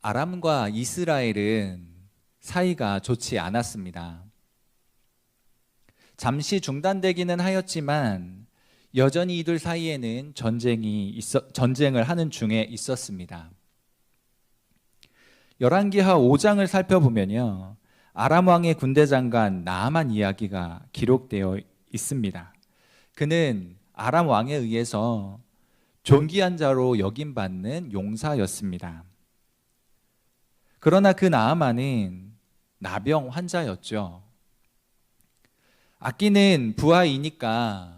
아람과 이스라엘은 사이가 좋지 않았습니다. 잠시 중단되기는 하였지만 여전히 이들 사이에는 전쟁을 하는 중에 있었습니다. 열왕기하 5장을 살펴보면요, 아람 왕의 군대 장관 나아만 이야기가 기록되어 있습니다. 그는 아람 왕에 의해서 존귀한 자로 여김받는 용사였습니다. 그러나 그 나아만은 나병 환자였죠. 아끼는 부하이니까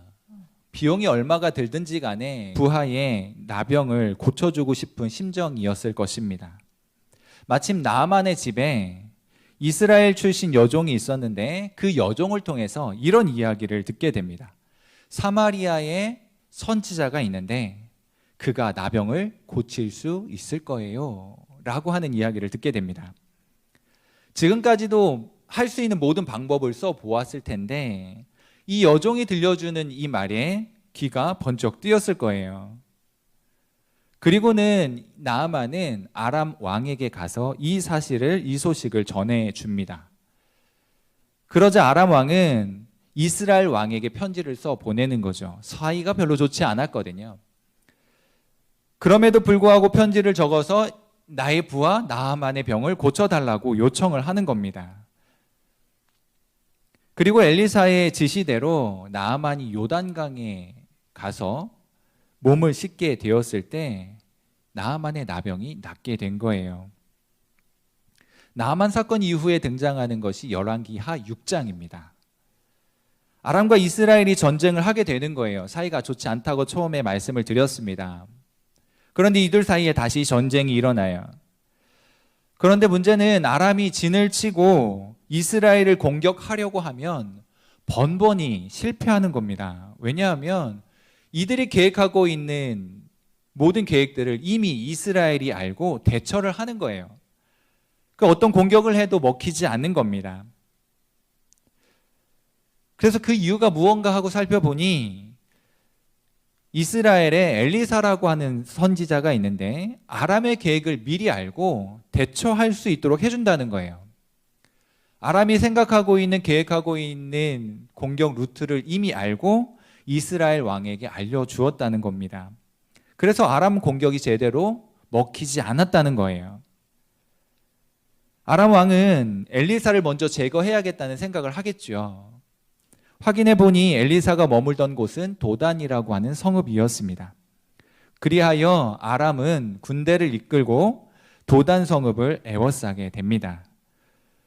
비용이 얼마가 들든지 간에 부하의 나병을 고쳐주고 싶은 심정이었을 것입니다. 마침 나아만의 집에 이스라엘 출신 여종이 있었는데 그 여종을 통해서 이런 이야기를 듣게 됩니다. 사마리아에 선지자가 있는데 그가 나병을 고칠 수 있을 거예요 라고 하는 이야기를 듣게 됩니다. 지금까지도 할 수 있는 모든 방법을 써보았을 텐데 이 여종이 들려주는 이 말에 귀가 번쩍 뜨였을 거예요. 그리고는 나아만은 아람 왕에게 가서 이 소식을 전해줍니다. 그러자 아람 왕은 이스라엘 왕에게 편지를 써 보내는 거죠. 사이가 별로 좋지 않았거든요. 그럼에도 불구하고 편지를 적어서 나의 부하 나아만의 병을 고쳐달라고 요청을 하는 겁니다. 그리고 엘리사의 지시대로 나아만이 요단강에 가서 몸을 씻게 되었을 때 나아만의 나병이 낫게 된 거예요. 나아만 사건 이후에 등장하는 것이 열왕기하 6장입니다. 아람과 이스라엘이 전쟁을 하게 되는 거예요. 사이가 좋지 않다고 처음에 말씀을 드렸습니다. 그런데 이들 사이에 다시 전쟁이 일어나요. 그런데 문제는 아람이 진을 치고 이스라엘을 공격하려고 하면 번번이 실패하는 겁니다. 왜냐하면 이들이 계획하고 있는 모든 계획들을 이미 이스라엘이 알고 대처를 하는 거예요. 어떤 공격을 해도 먹히지 않는 겁니다. 그래서 그 이유가 무언가 하고 살펴보니 이스라엘에 엘리사라고 하는 선지자가 있는데 아람의 계획을 미리 알고 대처할 수 있도록 해준다는 거예요. 아람이 계획하고 있는 공격 루트를 이미 알고 이스라엘 왕에게 알려주었다는 겁니다. 그래서 아람 공격이 제대로 먹히지 않았다는 거예요. 아람 왕은 엘리사를 먼저 제거해야겠다는 생각을 하겠죠. 확인해 보니 엘리사가 머물던 곳은 도단이라고 하는 성읍이었습니다. 그리하여 아람은 군대를 이끌고 도단 성읍을 에워싸게 됩니다.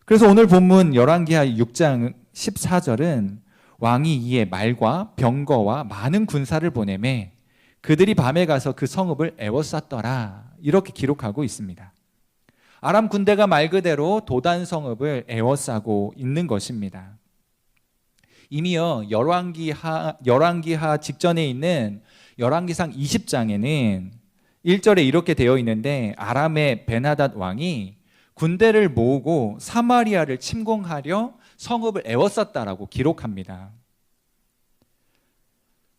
그래서 오늘 본문 열왕기하 6장 14절은 왕이 이에 말과 병거와 많은 군사를 보내매 그들이 밤에 가서 그 성읍을 에워쌌더라 이렇게 기록하고 있습니다. 아람 군대가 말 그대로 도단 성읍을 에워싸고 있는 것입니다. 이미요 열왕기하 직전에 있는 열왕기상 20장에는 1절에 이렇게 되어 있는데 아람의 베나닷 왕이 군대를 모으고 사마리아를 침공하려 성읍을 에워쌌다라고 기록합니다.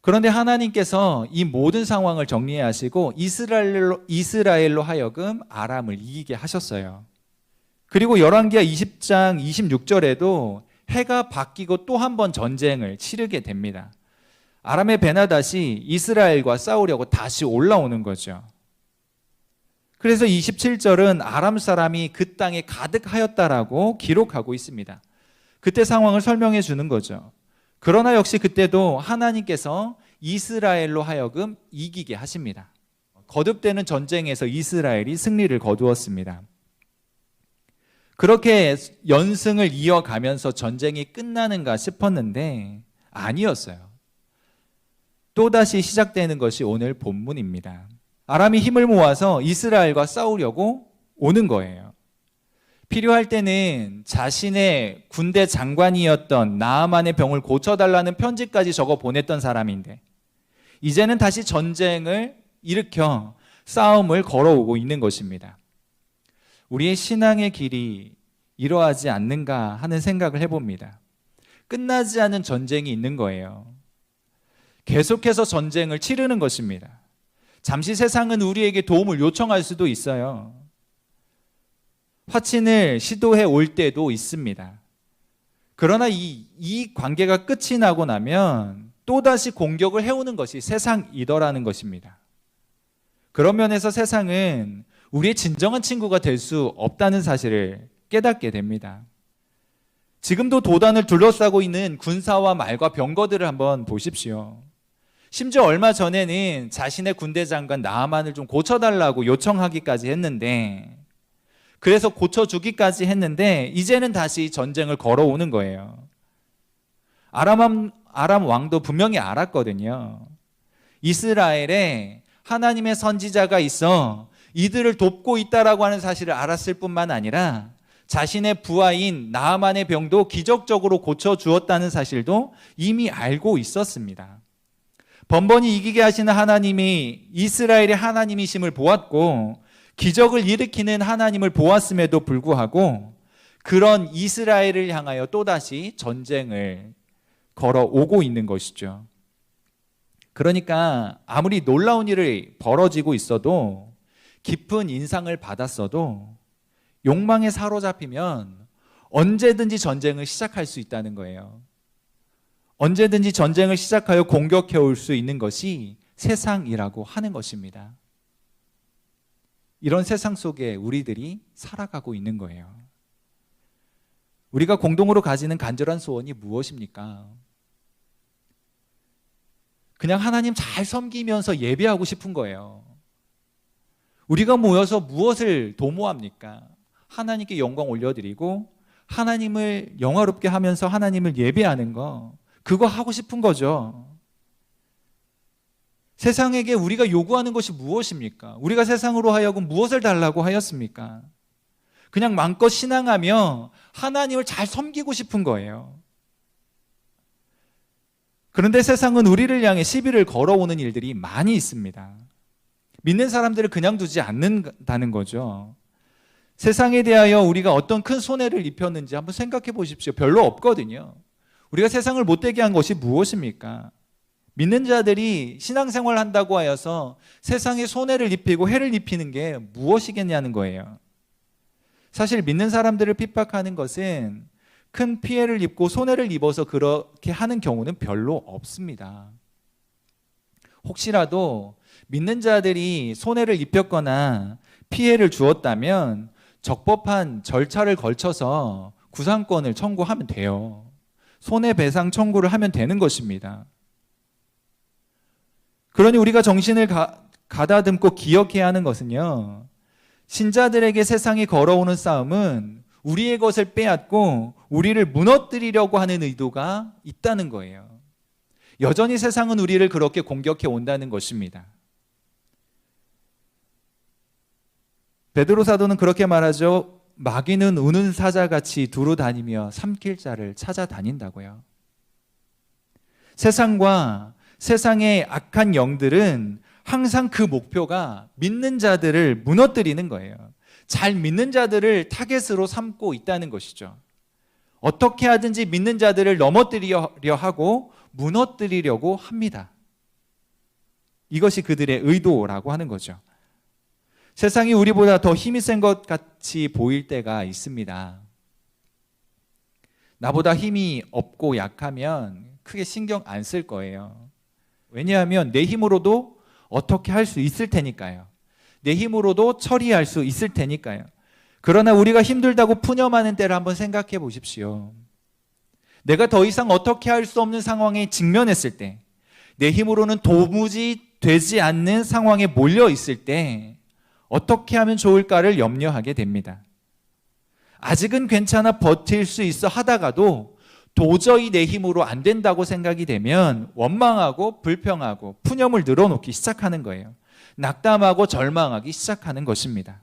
그런데 하나님께서 이 모든 상황을 정리하시고 이스라엘로 하여금 아람을 이기게 하셨어요. 그리고 열왕기하 20장 26절에도 해가 바뀌고 또 한 번 전쟁을 치르게 됩니다. 아람의 베나닷이 이스라엘과 싸우려고 다시 올라오는 거죠. 그래서 27절은 아람 사람이 그 땅에 가득하였다라고 기록하고 있습니다. 그때 상황을 설명해 주는 거죠. 그러나 역시 그때도 하나님께서 이스라엘로 하여금 이기게 하십니다. 거듭되는 전쟁에서 이스라엘이 승리를 거두었습니다. 그렇게 연승을 이어가면서 전쟁이 끝나는가 싶었는데 아니었어요. 또다시 시작되는 것이 오늘 본문입니다. 아람이 힘을 모아서 이스라엘과 싸우려고 오는 거예요. 필요할 때는 자신의 군대 장관이었던 나아만의 병을 고쳐달라는 편지까지 적어 보냈던 사람인데 이제는 다시 전쟁을 일으켜 싸움을 걸어오고 있는 것입니다. 우리의 신앙의 길이 이러하지 않는가 하는 생각을 해봅니다. 끝나지 않은 전쟁이 있는 거예요. 계속해서 전쟁을 치르는 것입니다. 잠시 세상은 우리에게 도움을 요청할 수도 있어요. 화친을 시도해 올 때도 있습니다. 그러나 이 관계가 끝이 나고 나면 또다시 공격을 해오는 것이 세상이더라는 것입니다. 그런 면에서 세상은 우리의 진정한 친구가 될 수 없다는 사실을 깨닫게 됩니다. 지금도 도단을 둘러싸고 있는 군사와 말과 병거들을 한번 보십시오. 심지어 얼마 전에는 자신의 군대 장관 나아만을 좀 고쳐달라고 요청하기까지 했는데, 그래서 고쳐주기까지 했는데 이제는 다시 전쟁을 걸어오는 거예요. 아람 왕도 분명히 알았거든요. 이스라엘에 하나님의 선지자가 있어 이들을 돕고 있다라고 하는 사실을 알았을 뿐만 아니라 자신의 부하인 나아만의 병도 기적적으로 고쳐주었다는 사실도 이미 알고 있었습니다. 번번이 이기게 하시는 하나님이 이스라엘의 하나님이심을 보았고 기적을 일으키는 하나님을 보았음에도 불구하고 그런 이스라엘을 향하여 또다시 전쟁을 걸어오고 있는 것이죠. 그러니까 아무리 놀라운 일이 벌어지고 있어도, 깊은 인상을 받았어도 욕망에 사로잡히면 언제든지 전쟁을 시작할 수 있다는 거예요. 언제든지 전쟁을 시작하여 공격해 올 수 있는 것이 세상이라고 하는 것입니다. 이런 세상 속에 우리들이 살아가고 있는 거예요. 우리가 공동으로 가지는 간절한 소원이 무엇입니까? 그냥 하나님 잘 섬기면서 예배하고 싶은 거예요. 우리가 모여서 무엇을 도모합니까? 하나님께 영광 올려드리고 하나님을 영화롭게 하면서 하나님을 예배하는 거, 그거 하고 싶은 거죠. 세상에게 우리가 요구하는 것이 무엇입니까? 우리가 세상으로 하여금 무엇을 달라고 하였습니까? 그냥 마음껏 신앙하며 하나님을 잘 섬기고 싶은 거예요. 그런데 세상은 우리를 향해 시비를 걸어오는 일들이 많이 있습니다. 믿는 사람들을 그냥 두지 않는다는 거죠. 세상에 대하여 우리가 어떤 큰 손해를 입혔는지 한번 생각해 보십시오. 별로 없거든요. 우리가 세상을 못되게 한 것이 무엇입니까? 믿는 자들이 신앙생활 한다고 하여서 세상에 손해를 입히고 해를 입히는 게 무엇이겠냐는 거예요. 사실 믿는 사람들을 핍박하는 것은 큰 피해를 입고 손해를 입어서 그렇게 하는 경우는 별로 없습니다. 혹시라도 믿는 자들이 손해를 입혔거나 피해를 주었다면 적법한 절차를 걸쳐서 구상권을 청구하면 돼요. 손해배상 청구를 하면 되는 것입니다. 그러니 우리가 정신을 가다듬고 기억해야 하는 것은요, 신자들에게 세상이 걸어오는 싸움은 우리의 것을 빼앗고 우리를 무너뜨리려고 하는 의도가 있다는 거예요. 여전히 세상은 우리를 그렇게 공격해 온다는 것입니다. 베드로 사도는 그렇게 말하죠. 마귀는 우는 사자같이 두루 다니며 삼킬 자를 찾아다닌다고요. 세상과 세상의 악한 영들은 항상 그 목표가 믿는 자들을 무너뜨리는 거예요. 잘 믿는 자들을 타겟으로 삼고 있다는 것이죠. 어떻게 하든지 믿는 자들을 넘어뜨리려 하고 무너뜨리려고 합니다. 이것이 그들의 의도라고 하는 거죠. 세상이 우리보다 더 힘이 센 것 같이 보일 때가 있습니다. 나보다 힘이 없고 약하면 크게 신경 안 쓸 거예요. 왜냐하면 내 힘으로도 어떻게 할 수 있을 테니까요. 내 힘으로도 처리할 수 있을 테니까요. 그러나 우리가 힘들다고 푸념하는 때를 한번 생각해 보십시오. 내가 더 이상 어떻게 할 수 없는 상황에 직면했을 때, 내 힘으로는 도무지 되지 않는 상황에 몰려 있을 때 어떻게 하면 좋을까를 염려하게 됩니다. 아직은 괜찮아 버틸 수 있어 하다가도 도저히 내 힘으로 안 된다고 생각이 되면 원망하고 불평하고 푸념을 늘어놓기 시작하는 거예요. 낙담하고 절망하기 시작하는 것입니다.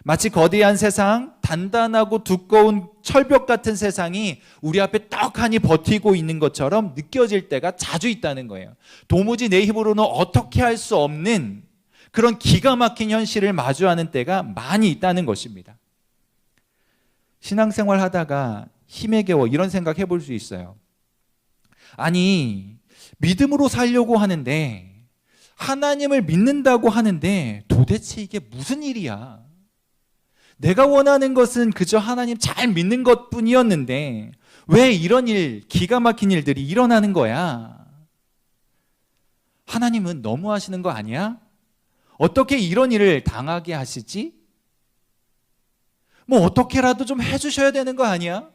마치 거대한 세상, 단단하고 두꺼운 철벽 같은 세상이 우리 앞에 떡하니 버티고 있는 것처럼 느껴질 때가 자주 있다는 거예요. 도무지 내 힘으로는 어떻게 할 수 없는 그런 기가 막힌 현실을 마주하는 때가 많이 있다는 것입니다. 신앙생활 하다가 힘에 겨워 이런 생각 해볼 수 있어요. 아니, 믿음으로 살려고 하는데, 하나님을 믿는다고 하는데 도대체 이게 무슨 일이야? 내가 원하는 것은 그저 하나님 잘 믿는 것뿐이었는데 왜 이런 일, 기가 막힌 일들이 일어나는 거야? 하나님은 너무하시는 거 아니야? 어떻게 이런 일을 당하게 하시지? 뭐 어떻게라도 좀 해주셔야 되는 거 아니야?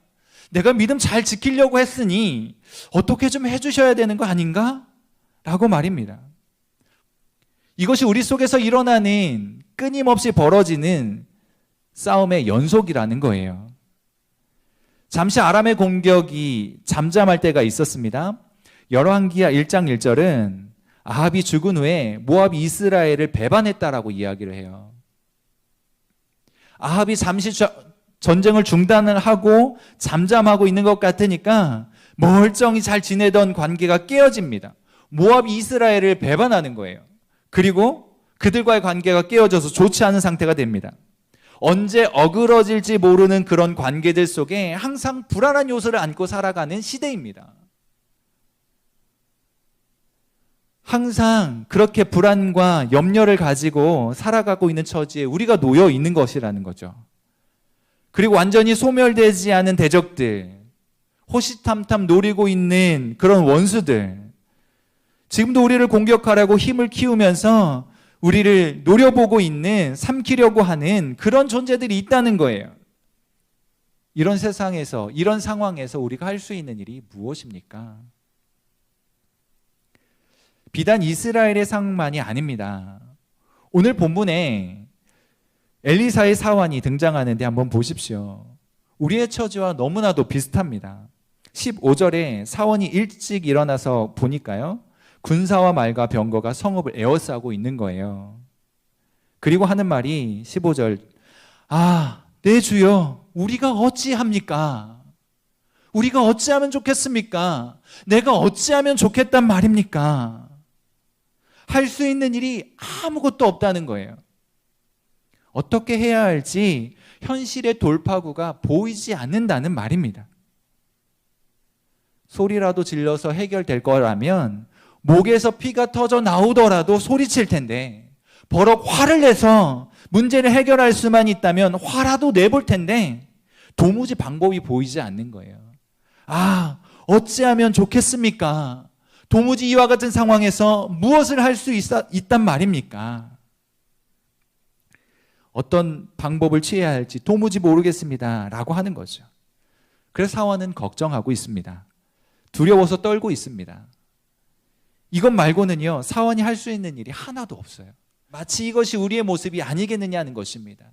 내가 믿음 잘 지키려고 했으니 어떻게 좀 해주셔야 되는 거 아닌가? 라고 말입니다. 이것이 우리 속에서 일어나는 끊임없이 벌어지는 싸움의 연속이라는 거예요. 잠시 아람의 공격이 잠잠할 때가 있었습니다. 열왕기하 1장 1절은 아합이 죽은 후에 모압이 이스라엘을 배반했다라고 이야기를 해요. 아합이 잠시 전쟁을 중단을 하고 잠잠하고 있는 것 같으니까 멀쩡히 잘 지내던 관계가 깨어집니다. 모압이 이스라엘을 배반하는 거예요. 그리고 그들과의 관계가 깨어져서 좋지 않은 상태가 됩니다. 언제 어그러질지 모르는 그런 관계들 속에 항상 불안한 요소를 안고 살아가는 시대입니다. 항상 그렇게 불안과 염려를 가지고 살아가고 있는 처지에 우리가 놓여 있는 것이라는 거죠. 그리고 완전히 소멸되지 않은 대적들, 호시탐탐 노리고 있는 그런 원수들, 지금도 우리를 공격하려고 힘을 키우면서 우리를 노려보고 있는, 삼키려고 하는 그런 존재들이 있다는 거예요. 이런 세상에서, 이런 상황에서 우리가 할 수 있는 일이 무엇입니까? 비단 이스라엘의 상황만이 아닙니다. 오늘 본문에 엘리사의 사환이 등장하는데 한번 보십시오. 우리의 처지와 너무나도 비슷합니다. 15절에 사원이 일찍 일어나서 보니까요, 군사와 말과 병거가 성읍을 에워싸고 있는 거예요. 그리고 하는 말이 15절, 내 주여, 우리가 어찌합니까? 우리가 어찌하면 좋겠습니까? 내가 어찌하면 좋겠단 말입니까? 할 수 있는 일이 아무것도 없다는 거예요. 어떻게 해야 할지 현실의 돌파구가 보이지 않는다는 말입니다. 소리라도 질러서 해결될 거라면 목에서 피가 터져 나오더라도 소리칠 텐데, 버럭 화를 내서 문제를 해결할 수만 있다면 화라도 내볼 텐데 도무지 방법이 보이지 않는 거예요. 어찌하면 좋겠습니까? 도무지 이와 같은 상황에서 무엇을 할 수 있단 말입니까? 어떤 방법을 취해야 할지 도무지 모르겠습니다 라고 하는 거죠. 그래서 사원은 걱정하고 있습니다. 두려워서 떨고 있습니다. 이것 말고는요, 사원이 할 수 있는 일이 하나도 없어요. 마치 이것이 우리의 모습이 아니겠느냐는 것입니다.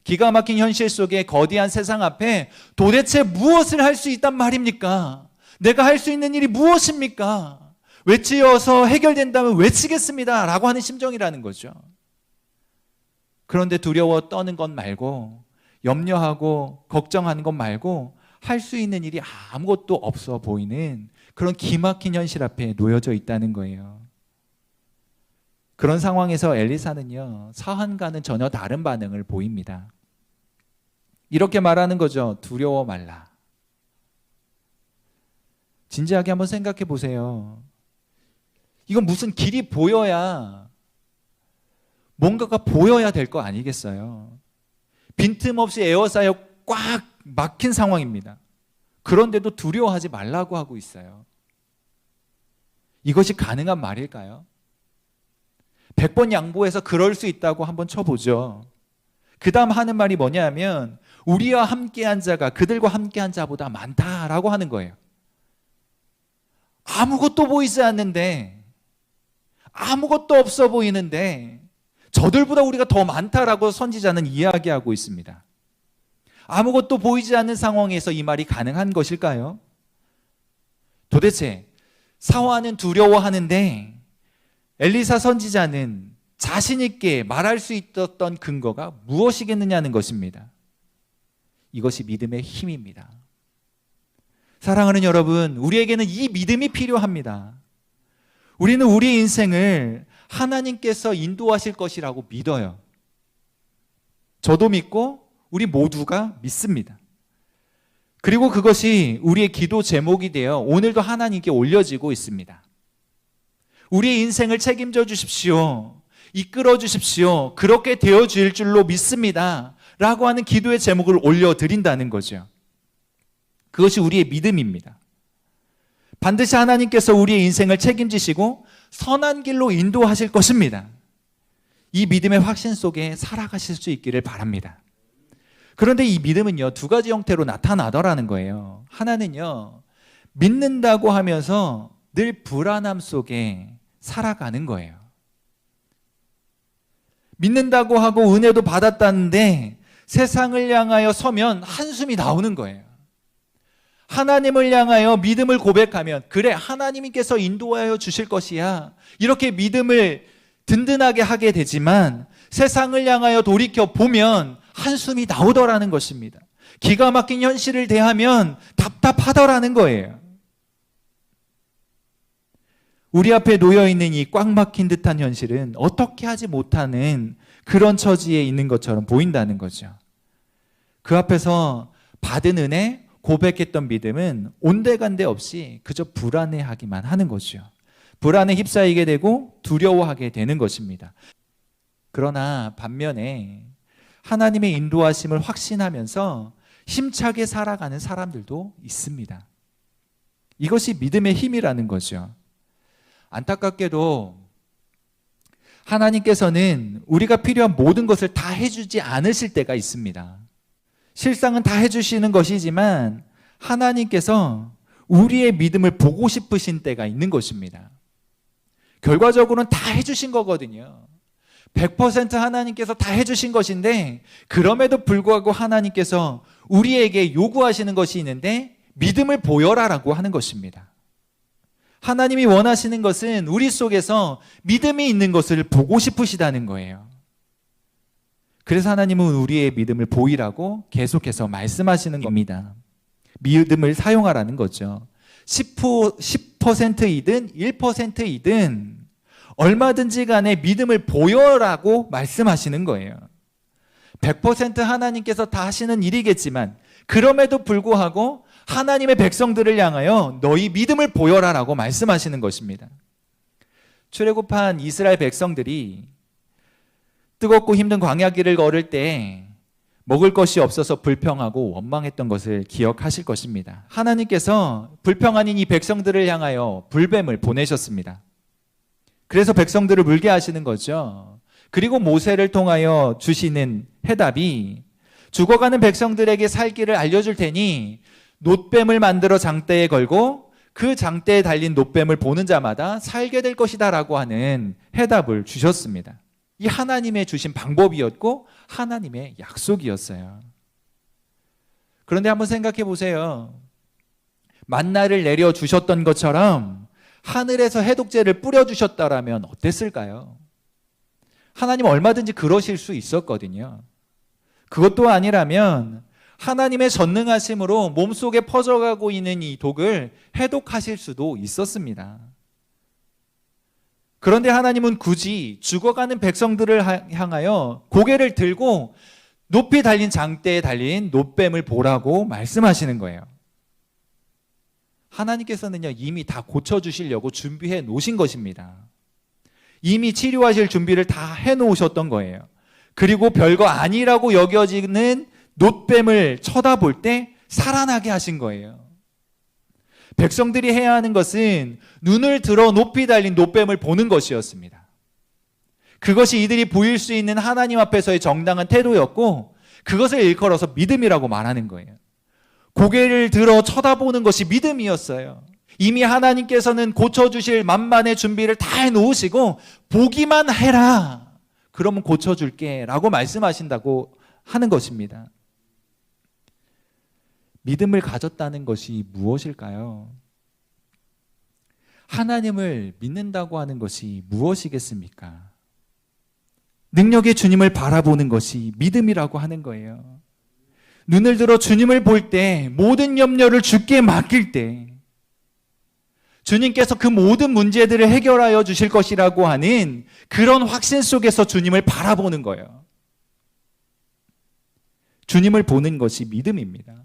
기가 막힌 현실 속에 거대한 세상 앞에 도대체 무엇을 할 수 있단 말입니까? 내가 할 수 있는 일이 무엇입니까? 외치어서 해결된다면 외치겠습니다 라고 하는 심정이라는 거죠. 그런데 두려워 떠는 것 말고, 염려하고 걱정하는 것 말고 할 수 있는 일이 아무것도 없어 보이는 그런 기막힌 현실 앞에 놓여져 있다는 거예요. 그런 상황에서 엘리사는요, 사환과는 전혀 다른 반응을 보입니다. 이렇게 말하는 거죠. 두려워 말라. 진지하게 한번 생각해 보세요. 이건 무슨 길이 보여야, 뭔가가 보여야 될 거 아니겠어요? 빈틈없이 에워싸여 꽉 막힌 상황입니다. 그런데도 두려워하지 말라고 하고 있어요. 이것이 가능한 말일까요? 100번 양보해서 그럴 수 있다고 한번 쳐보죠. 그 다음 하는 말이 뭐냐면, 우리와 함께한 자가 그들과 함께한 자보다 많다라고 하는 거예요. 아무것도 보이지 않는데, 아무것도 없어 보이는데 저들보다 우리가 더 많다라고 선지자는 이야기하고 있습니다. 아무것도 보이지 않는 상황에서 이 말이 가능한 것일까요? 도대체 사환은 두려워하는데 엘리사 선지자는 자신 있게 말할 수 있었던 근거가 무엇이겠느냐는 것입니다. 이것이 믿음의 힘입니다. 사랑하는 여러분, 우리에게는 이 믿음이 필요합니다. 우리는 우리 인생을 하나님께서 인도하실 것이라고 믿어요. 저도 믿고 우리 모두가 믿습니다. 그리고 그것이 우리의 기도 제목이 되어 오늘도 하나님께 올려지고 있습니다. 우리의 인생을 책임져 주십시오. 이끌어 주십시오. 그렇게 되어질 줄로 믿습니다 라고 하는 기도의 제목을 올려드린다는 거죠. 그것이 우리의 믿음입니다. 반드시 하나님께서 우리의 인생을 책임지시고 선한 길로 인도하실 것입니다. 이 믿음의 확신 속에 살아가실 수 있기를 바랍니다. 그런데 이 믿음은요, 두 가지 형태로 나타나더라는 거예요. 하나는요, 믿는다고 하면서 늘 불안함 속에 살아가는 거예요. 믿는다고 하고 은혜도 받았다는데 세상을 향하여 서면 한숨이 나오는 거예요. 하나님을 향하여 믿음을 고백하면 그래, 하나님께서 인도하여 주실 것이야, 이렇게 믿음을 든든하게 하게 되지만 세상을 향하여 돌이켜 보면 한숨이 나오더라는 것입니다. 기가 막힌 현실을 대하면 답답하더라는 거예요. 우리 앞에 놓여있는 이 꽉 막힌 듯한 현실은 어떻게 하지 못하는 그런 처지에 있는 것처럼 보인다는 거죠. 그 앞에서 받은 은혜, 고백했던 믿음은 온데간데 없이 그저 불안해하기만 하는 거죠. 불안에 휩싸이게 되고 두려워하게 되는 것입니다. 그러나 반면에 하나님의 인도하심을 확신하면서 힘차게 살아가는 사람들도 있습니다. 이것이 믿음의 힘이라는 거죠. 안타깝게도 하나님께서는 우리가 필요한 모든 것을 다 해주지 않으실 때가 있습니다. 실상은 다 해주시는 것이지만 하나님께서 우리의 믿음을 보고 싶으신 때가 있는 것입니다. 결과적으로는 다 해주신 거거든요. 100% 하나님께서 다 해주신 것인데 그럼에도 불구하고 하나님께서 우리에게 요구하시는 것이 있는데 믿음을 보여라라고 하는 것입니다. 하나님이 원하시는 것은 우리 속에서 믿음이 있는 것을 보고 싶으시다는 거예요. 그래서 하나님은 우리의 믿음을 보이라고 계속해서 말씀하시는 겁니다. 믿음을 사용하라는 거죠. 10%이든 1%이든 얼마든지 간에 믿음을 보여라고 말씀하시는 거예요. 100% 하나님께서 다 하시는 일이겠지만 그럼에도 불구하고 하나님의 백성들을 향하여 너희 믿음을 보여라라고 말씀하시는 것입니다. 출애굽한 이스라엘 백성들이 뜨겁고 힘든 광야 길을 걸을 때 먹을 것이 없어서 불평하고 원망했던 것을 기억하실 것입니다. 하나님께서 불평하는 이 백성들을 향하여 불뱀을 보내셨습니다. 그래서 백성들을 물게 하시는 거죠. 그리고 모세를 통하여 주시는 해답이 죽어가는 백성들에게 살 길을 알려줄 테니 놋뱀을 만들어 장대에 걸고 그 장대에 달린 놋뱀을 보는 자마다 살게 될 것이다 라고 하는 해답을 주셨습니다. 이 하나님의 주신 방법이었고 하나님의 약속이었어요. 그런데 한번 생각해 보세요. 만나를 내려주셨던 것처럼 하늘에서 해독제를 뿌려주셨다라면 어땠을까요? 하나님 얼마든지 그러실 수 있었거든요. 그것도 아니라면 하나님의 전능하심으로 몸속에 퍼져가고 있는 이 독을 해독하실 수도 있었습니다. 그런데 하나님은 굳이 죽어가는 백성들을 향하여 고개를 들고 높이 달린 장대에 달린 놋뱀을 보라고 말씀하시는 거예요. 하나님께서는요, 이미 다 고쳐주시려고 준비해 놓으신 것입니다. 이미 치료하실 준비를 다 해놓으셨던 거예요. 그리고 별거 아니라고 여겨지는 놋뱀을 쳐다볼 때 살아나게 하신 거예요. 백성들이 해야 하는 것은 눈을 들어 높이 달린 놋뱀을 보는 것이었습니다. 그것이 이들이 보일 수 있는 하나님 앞에서의 정당한 태도였고 그것을 일컬어서 믿음이라고 말하는 거예요. 고개를 들어 쳐다보는 것이 믿음이었어요. 이미 하나님께서는 고쳐주실 만반의 준비를 다 해놓으시고 보기만 해라, 그러면 고쳐줄게 라고 말씀하신다고 하는 것입니다. 믿음을 가졌다는 것이 무엇일까요? 하나님을 믿는다고 하는 것이 무엇이겠습니까? 능력의 주님을 바라보는 것이 믿음이라고 하는 거예요. 눈을 들어 주님을 볼 때, 모든 염려를 주께 맡길 때 주님께서 그 모든 문제들을 해결하여 주실 것이라고 하는 그런 확신 속에서 주님을 바라보는 거예요. 주님을 보는 것이 믿음입니다.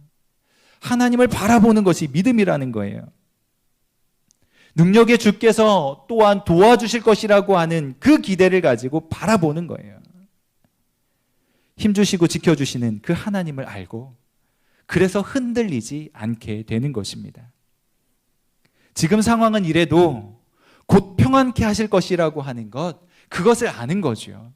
하나님을 바라보는 것이 믿음이라는 거예요. 능력의 주께서 또한 도와주실 것이라고 하는 그 기대를 가지고 바라보는 거예요. 힘주시고 지켜주시는 그 하나님을 알고 그래서 흔들리지 않게 되는 것입니다. 지금 상황은 이래도 곧 평안케 하실 것이라고 하는 것, 그것을 아는 거죠.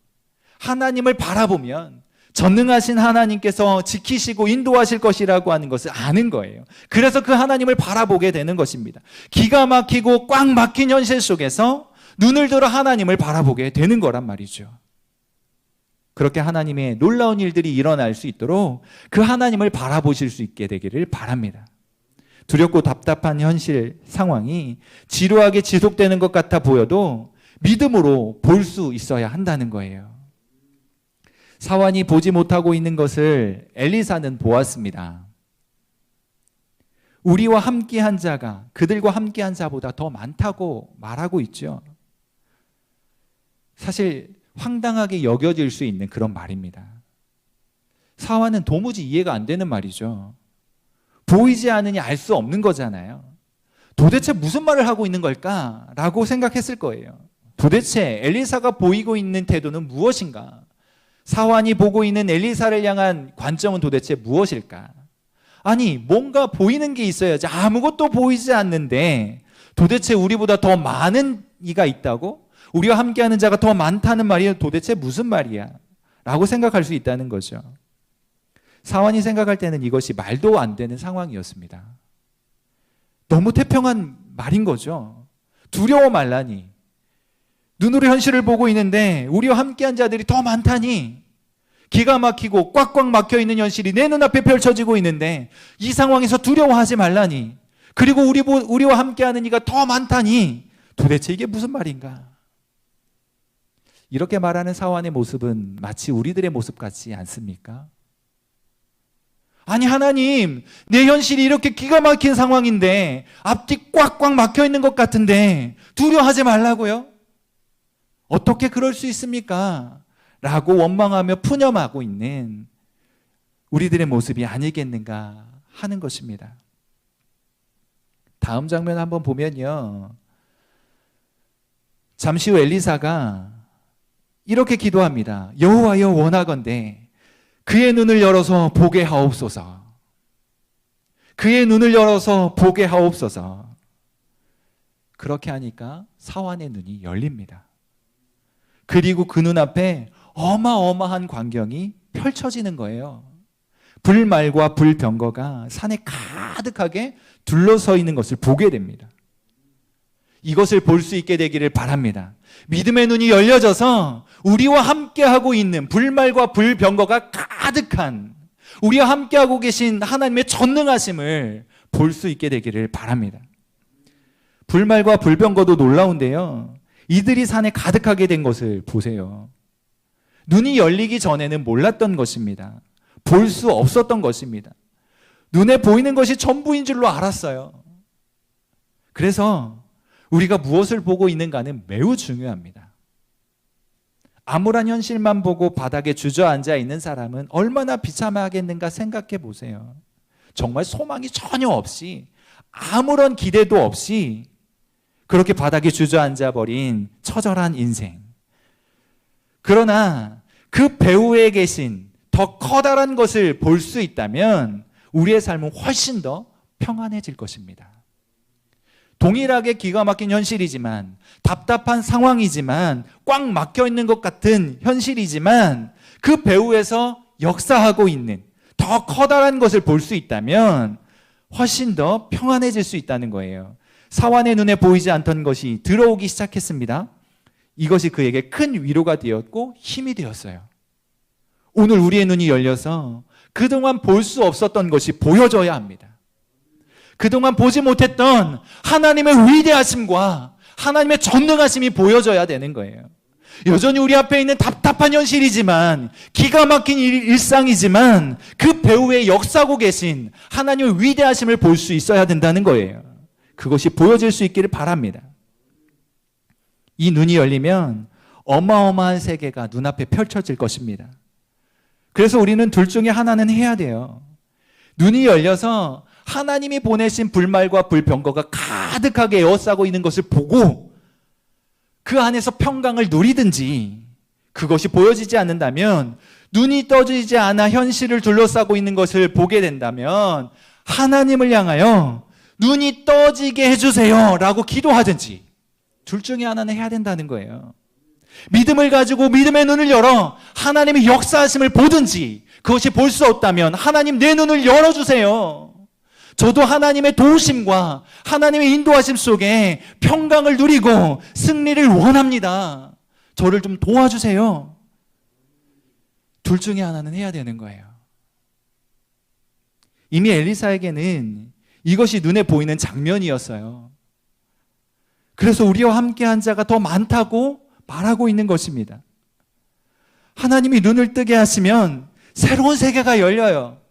하나님을 바라보면 전능하신 하나님께서 지키시고 인도하실 것이라고 하는 것을 아는 거예요. 그래서 그 하나님을 바라보게 되는 것입니다. 기가 막히고 꽉 막힌 현실 속에서 눈을 들어 하나님을 바라보게 되는 거란 말이죠. 그렇게 하나님의 놀라운 일들이 일어날 수 있도록 그 하나님을 바라보실 수 있게 되기를 바랍니다. 두렵고 답답한 현실 상황이 지루하게 지속되는 것 같아 보여도 믿음으로 볼 수 있어야 한다는 거예요. 사환이 보지 못하고 있는 것을 엘리사는 보았습니다. 우리와 함께한 자가 그들과 함께한 자보다 더 많다고 말하고 있죠. 사실 황당하게 여겨질 수 있는 그런 말입니다. 사환은 도무지 이해가 안 되는 말이죠. 보이지 않으니 알 수 없는 거잖아요. 도대체 무슨 말을 하고 있는 걸까라고 생각했을 거예요. 도대체 엘리사가 보이고 있는 태도는 무엇인가? 사환이 보고 있는 엘리사를 향한 관점은 도대체 무엇일까? 아니, 뭔가 보이는 게 있어야지. 아무것도 보이지 않는데 도대체 우리보다 더 많은 이가 있다고? 우리와 함께하는 자가 더 많다는 말이 도대체 무슨 말이야? 라고 생각할 수 있다는 거죠. 사환이 생각할 때는 이것이 말도 안 되는 상황이었습니다. 너무 태평한 말인 거죠. 두려워 말라니. 눈으로 현실을 보고 있는데 우리와 함께한 자들이 더 많다니. 기가 막히고 꽉꽉 막혀 있는 현실이 내 눈앞에 펼쳐지고 있는데 이 상황에서 두려워하지 말라니. 그리고 우리와 함께하는 이가 더 많다니. 도대체 이게 무슨 말인가? 이렇게 말하는 사환의 모습은 마치 우리들의 모습 같지 않습니까? 아니, 하나님, 내 현실이 이렇게 기가 막힌 상황인데 앞뒤 꽉꽉 막혀 있는 것 같은데 두려워하지 말라고요? 어떻게 그럴 수 있습니까? 라고 원망하며 푸념하고 있는 우리들의 모습이 아니겠는가 하는 것입니다. 다음 장면 한번 보면요. 잠시 후 엘리사가 이렇게 기도합니다. 여호와여, 원하건대 그의 눈을 열어서 보게 하옵소서. 그의 눈을 열어서 보게 하옵소서. 그렇게 하니까 사환의 눈이 열립니다. 그리고 그 눈앞에 어마어마한 광경이 펼쳐지는 거예요. 불말과 불병거가 산에 가득하게 둘러서 있는 것을 보게 됩니다. 이것을 볼 수 있게 되기를 바랍니다. 믿음의 눈이 열려져서 우리와 함께하고 있는 불말과 불병거가 가득한 우리와 함께하고 계신 하나님의 전능하심을 볼 수 있게 되기를 바랍니다. 불말과 불병거도 놀라운데요. 이들이 산에 가득하게 된 것을 보세요. 눈이 열리기 전에는 몰랐던 것입니다. 볼 수 없었던 것입니다. 눈에 보이는 것이 전부인 줄로 알았어요. 그래서 우리가 무엇을 보고 있는가는 매우 중요합니다. 암울한 현실만 보고 바닥에 주저앉아 있는 사람은 얼마나 비참하겠는가 생각해 보세요. 정말 소망이 전혀 없이 아무런 기대도 없이 그렇게 바닥에 주저앉아 버린 처절한 인생. 그러나 그 배후에 계신 더 커다란 것을 볼 수 있다면 우리의 삶은 훨씬 더 평안해질 것입니다. 동일하게 기가 막힌 현실이지만, 답답한 상황이지만, 꽉 막혀 있는 것 같은 현실이지만 그 배후에서 역사하고 있는 더 커다란 것을 볼 수 있다면 훨씬 더 평안해질 수 있다는 거예요. 사환의 눈에 보이지 않던 것이 들어오기 시작했습니다. 이것이 그에게 큰 위로가 되었고 힘이 되었어요. 오늘 우리의 눈이 열려서 그동안 볼 수 없었던 것이 보여져야 합니다. 그동안 보지 못했던 하나님의 위대하심과 하나님의 전능하심이 보여져야 되는 거예요. 여전히 우리 앞에 있는 답답한 현실이지만, 기가 막힌 일상이지만 그 배후에 역사하고 계신 하나님의 위대하심을 볼 수 있어야 된다는 거예요. 그것이 보여질 수 있기를 바랍니다. 이 눈이 열리면 어마어마한 세계가 눈앞에 펼쳐질 것입니다. 그래서 우리는 둘 중에 하나는 해야 돼요. 눈이 열려서 하나님이 보내신 불말과 불병거가 가득하게 에워싸고 있는 것을 보고 그 안에서 평강을 누리든지, 그것이 보여지지 않는다면 눈이 떠지지 않아 현실을 둘러싸고 있는 것을 보게 된다면 하나님을 향하여 눈이 떠지게 해주세요 라고 기도하든지 둘 중에 하나는 해야 된다는 거예요. 믿음을 가지고 믿음의 눈을 열어 하나님의 역사하심을 보든지, 그것이 볼 수 없다면 하나님 내 눈을 열어주세요. 저도 하나님의 도우심과 하나님의 인도하심 속에 평강을 누리고 승리를 원합니다. 저를 좀 도와주세요. 둘 중에 하나는 해야 되는 거예요. 이미 엘리사에게는 이것이 눈에 보이는 장면이었어요. 그래서 우리와 함께한 자가 더 많다고 말하고 있는 것입니다. 하나님이 눈을 뜨게 하시면 새로운 세계가 열려요.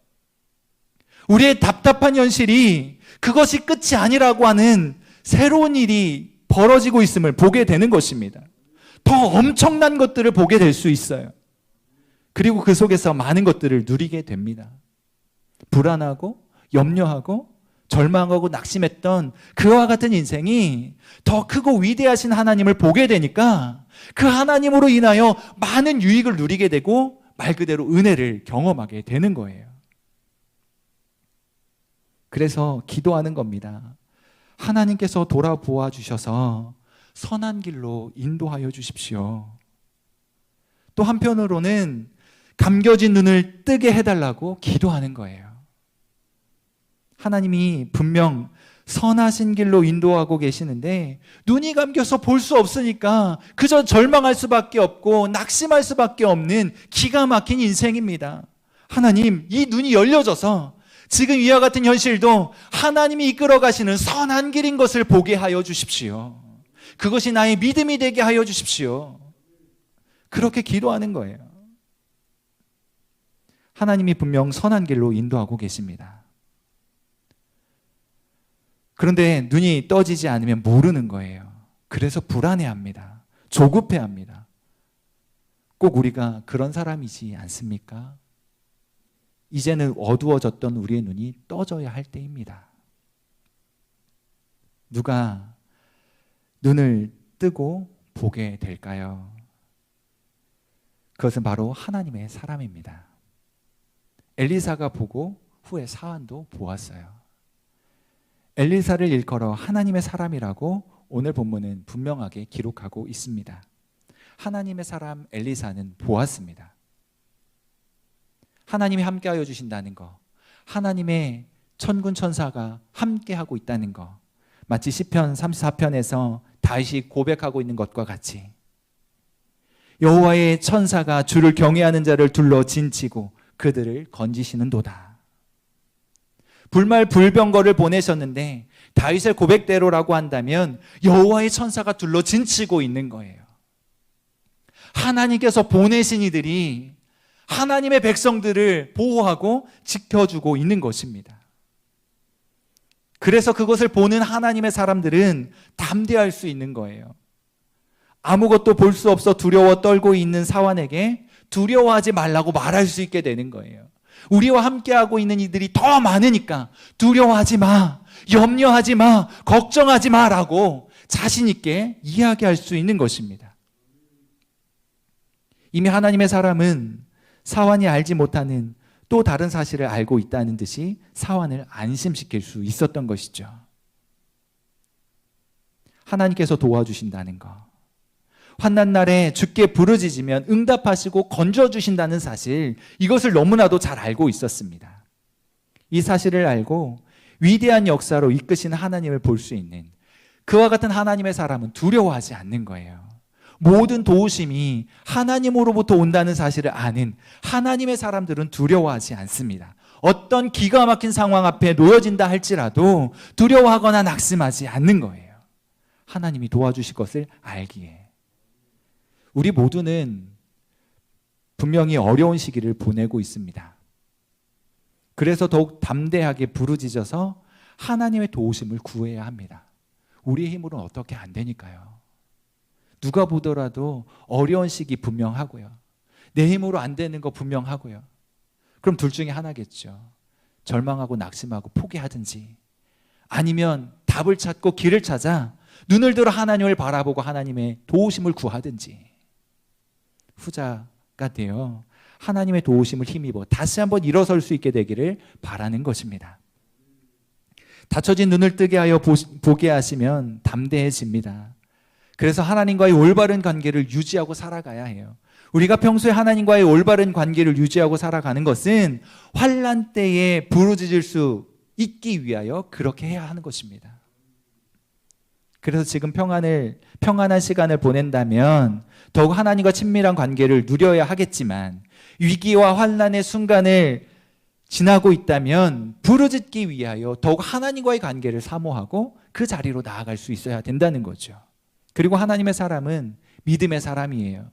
우리의 답답한 현실이 그것이 끝이 아니라고 하는 새로운 일이 벌어지고 있음을 보게 되는 것입니다. 더 엄청난 것들을 보게 될 수 있어요. 그리고 그 속에서 많은 것들을 누리게 됩니다. 불안하고 염려하고 절망하고 낙심했던 그와 같은 인생이 더 크고 위대하신 하나님을 보게 되니까 그 하나님으로 인하여 많은 유익을 누리게 되고 말 그대로 은혜를 경험하게 되는 거예요. 그래서 기도하는 겁니다. 하나님께서 돌아보아 주셔서 선한 길로 인도하여 주십시오. 또 한편으로는 감겨진 눈을 뜨게 해달라고 기도하는 거예요. 하나님이 분명 선하신 길로 인도하고 계시는데 눈이 감겨서 볼 수 없으니까 그저 절망할 수밖에 없고 낙심할 수밖에 없는 기가 막힌 인생입니다. 하나님, 이 눈이 열려져서 지금 이와 같은 현실도 하나님이 이끌어 가시는 선한 길인 것을 보게 하여 주십시오. 그것이 나의 믿음이 되게 하여 주십시오. 그렇게 기도하는 거예요. 하나님이 분명 선한 길로 인도하고 계십니다. 그런데 눈이 떠지지 않으면 모르는 거예요. 그래서 불안해합니다. 조급해합니다. 꼭 우리가 그런 사람이지 않습니까? 이제는 어두워졌던 우리의 눈이 떠져야 할 때입니다. 누가 눈을 뜨고 보게 될까요? 그것은 바로 하나님의 사람입니다. 엘리사가 보고 후에 사환도 보았어요. 엘리사를 일컬어 하나님의 사람이라고 오늘 본문은 분명하게 기록하고 있습니다. 하나님의 사람 엘리사는 보았습니다. 하나님이 함께하여 주신다는 거, 하나님의 천군 천사가 함께하고 있다는 거, 마치 시편 34편에서 다윗이 고백하고 있는 것과 같이 여호와의 천사가 주를 경외하는 자를 둘러 진치고 그들을 건지시는도다. 불말불병거를 보내셨는데 다윗의 고백대로라고 한다면 여호와의 천사가 둘러 진치고 있는 거예요. 하나님께서 보내신 이들이 하나님의 백성들을 보호하고 지켜주고 있는 것입니다. 그래서 그것을 보는 하나님의 사람들은 담대할 수 있는 거예요. 아무것도 볼 수 없어 두려워 떨고 있는 사환에게 두려워하지 말라고 말할 수 있게 되는 거예요. 우리와 함께하고 있는 이들이 더 많으니까 두려워하지 마, 염려하지 마, 걱정하지 마라고 자신 있게 이야기할 수 있는 것입니다. 이미 하나님의 사람은 사환이 알지 못하는 또 다른 사실을 알고 있다는 듯이 사환을 안심시킬 수 있었던 것이죠. 하나님께서 도와주신다는 것, 환난 날에 주께 부르짖으면 응답하시고 건져주신다는 사실, 이것을 너무나도 잘 알고 있었습니다. 이 사실을 알고 위대한 역사로 이끄시는 하나님을 볼 수 있는 그와 같은 하나님의 사람은 두려워하지 않는 거예요. 모든 도우심이 하나님으로부터 온다는 사실을 아는 하나님의 사람들은 두려워하지 않습니다. 어떤 기가 막힌 상황 앞에 놓여진다 할지라도 두려워하거나 낙심하지 않는 거예요. 하나님이 도와주실 것을 알기에. 우리 모두는 분명히 어려운 시기를 보내고 있습니다. 그래서 더욱 담대하게 부르짖어서 하나님의 도우심을 구해야 합니다. 우리의 힘으로는 어떻게 안 되니까요. 누가 보더라도 어려운 시기 분명하고요. 내 힘으로 안 되는 거 분명하고요. 그럼 둘 중에 하나겠죠. 절망하고 낙심하고 포기하든지, 아니면 답을 찾고 길을 찾아 눈을 들어 하나님을 바라보고 하나님의 도우심을 구하든지. 후자가 되어 하나님의 도우심을 힘입어 다시 한번 일어설 수 있게 되기를 바라는 것입니다. 닫혀진 눈을 뜨게 하여 보게 하시면 담대해집니다. 그래서 하나님과의 올바른 관계를 유지하고 살아가야 해요. 우리가 평소에 하나님과의 올바른 관계를 유지하고 살아가는 것은 환난 때에 부르짖을 수 있기 위하여 그렇게 해야 하는 것입니다. 그래서 지금 평안한 시간을 보낸다면 더욱 하나님과 친밀한 관계를 누려야 하겠지만, 위기와 환난의 순간을 지나고 있다면 부르짖기 위하여 더욱 하나님과의 관계를 사모하고 그 자리로 나아갈 수 있어야 된다는 거죠. 그리고 하나님의 사람은 믿음의 사람이에요.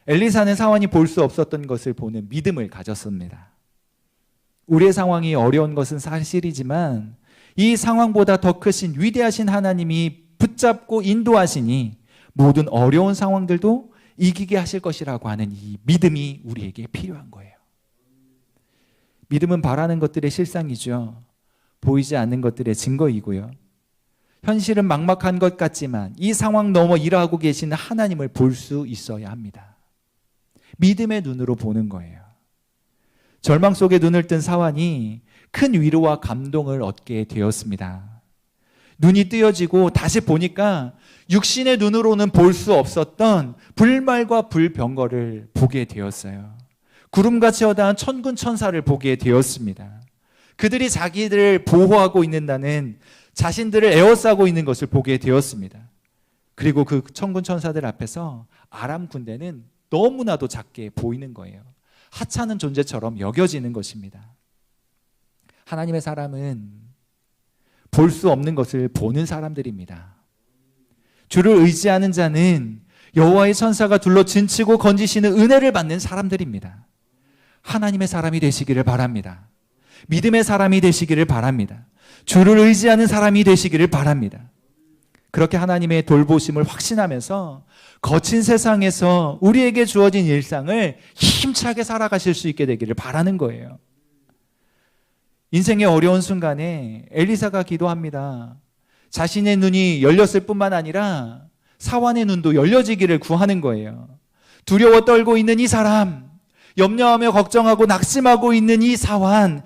엘리사는 사원이 볼 수 없었던 것을 보는 믿음을 가졌습니다. 우리의 상황이 어려운 것은 사실이지만 이 상황보다 더 크신 위대하신 하나님이 붙잡고 인도하시니 모든 어려운 상황들도 이기게 하실 것이라고 하는 이 믿음이 우리에게 필요한 거예요. 믿음은 바라는 것들의 실상이죠. 보이지 않는 것들의 증거이고요. 현실은 막막한 것 같지만 이 상황 넘어 일하고 계시는 하나님을 볼 수 있어야 합니다. 믿음의 눈으로 보는 거예요. 절망 속에 눈을 뜬 사환이 큰 위로와 감동을 얻게 되었습니다. 눈이 뜨여지고 다시 보니까 육신의 눈으로는 볼 수 없었던 불말과 불병거를 보게 되었어요. 구름같이 허다한 천군 천사를 보게 되었습니다. 그들이 자기들을 보호하고 있는다는, 자신들을 에워싸고 있는 것을 보게 되었습니다. 그리고 그 천군 천사들 앞에서 아람 군대는 너무나도 작게 보이는 거예요. 하찮은 존재처럼 여겨지는 것입니다. 하나님의 사람은 볼 수 없는 것을 보는 사람들입니다. 주를 의지하는 자는 여호와의 천사가 둘러 진치고 건지시는 은혜를 받는 사람들입니다. 하나님의 사람이 되시기를 바랍니다. 믿음의 사람이 되시기를 바랍니다. 주를 의지하는 사람이 되시기를 바랍니다. 그렇게 하나님의 돌보심을 확신하면서 거친 세상에서 우리에게 주어진 일상을 힘차게 살아가실 수 있게 되기를 바라는 거예요. 인생의 어려운 순간에 엘리사가 기도합니다. 자신의 눈이 열렸을 뿐만 아니라 사환의 눈도 열려지기를 구하는 거예요. 두려워 떨고 있는 이 사람, 염려하며 걱정하고 낙심하고 있는 이 사환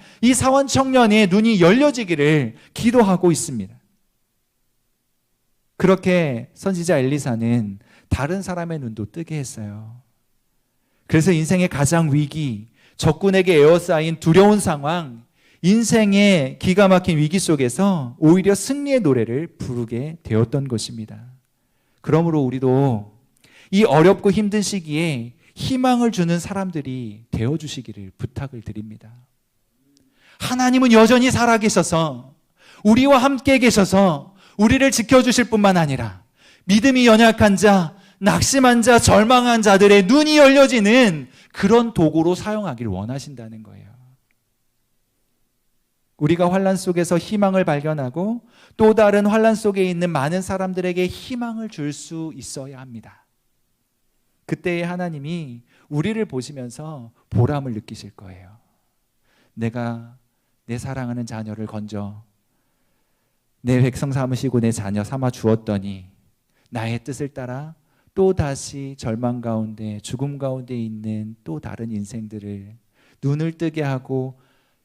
청년의 눈이 열려지기를 기도하고 있습니다. 그렇게 선지자 엘리사는 다른 사람의 눈도 뜨게 했어요. 그래서 인생의 가장 위기, 적군에게 에워싸인 두려운 상황, 인생의 기가 막힌 위기 속에서 오히려 승리의 노래를 부르게 되었던 것입니다. 그러므로 우리도 이 어렵고 힘든 시기에 희망을 주는 사람들이 되어주시기를 부탁을 드립니다. 하나님은 여전히 살아계셔서 우리와 함께 계셔서 우리를 지켜주실 뿐만 아니라 믿음이 연약한 자, 낙심한 자, 절망한 자들의 눈이 열려지는 그런 도구로 사용하길 원하신다는 거예요. 우리가 환난 속에서 희망을 발견하고 또 다른 환난 속에 있는 많은 사람들에게 희망을 줄 수 있어야 합니다. 그때의 하나님이 우리를 보시면서 보람을 느끼실 거예요. 내가 내 사랑하는 자녀를 건져 내 백성 삼으시고 내 자녀 삼아 주었더니 나의 뜻을 따라 또 다시 절망 가운데, 죽음 가운데 있는 또 다른 인생들을 눈을 뜨게 하고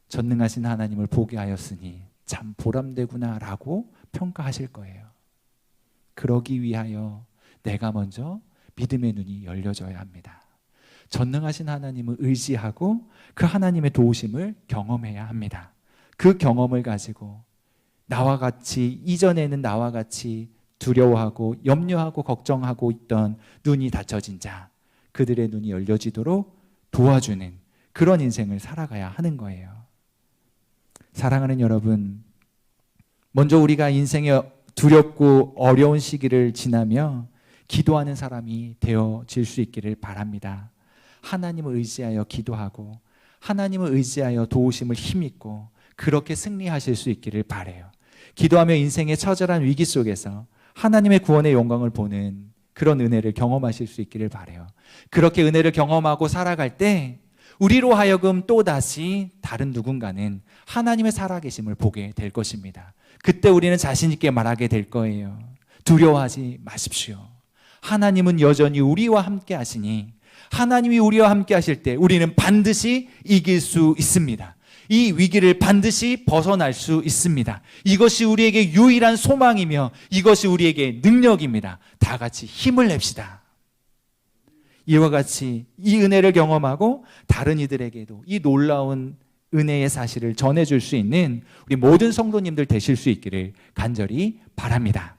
전능하신 하나님을 보게 하였으니 참 보람되구나 라고 평가하실 거예요. 그러기 위하여 내가 먼저 믿음의 눈이 열려져야 합니다. 전능하신 하나님을 의지하고 그 하나님의 도우심을 경험해야 합니다. 그 경험을 가지고 나와 같이, 이전에는 나와 같이 두려워하고 염려하고 걱정하고 있던 눈이 닫혀진 자, 그들의 눈이 열려지도록 도와주는 그런 인생을 살아가야 하는 거예요. 사랑하는 여러분, 먼저 우리가 인생의 두렵고 어려운 시기를 지나며 기도하는 사람이 되어질 수 있기를 바랍니다. 하나님을 의지하여 기도하고 하나님을 의지하여 도우심을 힘입고 그렇게 승리하실 수 있기를 바라요. 기도하며 인생의 처절한 위기 속에서 하나님의 구원의 영광을 보는 그런 은혜를 경험하실 수 있기를 바라요. 그렇게 은혜를 경험하고 살아갈 때 우리로 하여금 또다시 다른 누군가는 하나님의 살아계심을 보게 될 것입니다. 그때 우리는 자신 있게 말하게 될 거예요. 두려워하지 마십시오. 하나님은 여전히 우리와 함께 하시니 하나님이 우리와 함께 하실 때 우리는 반드시 이길 수 있습니다. 이 위기를 반드시 벗어날 수 있습니다. 이것이 우리에게 유일한 소망이며 이것이 우리에게 능력입니다. 다 같이 힘을 냅시다. 이와 같이 이 은혜를 경험하고 다른 이들에게도 이 놀라운 은혜의 사실을 전해줄 수 있는 우리 모든 성도님들 되실 수 있기를 간절히 바랍니다.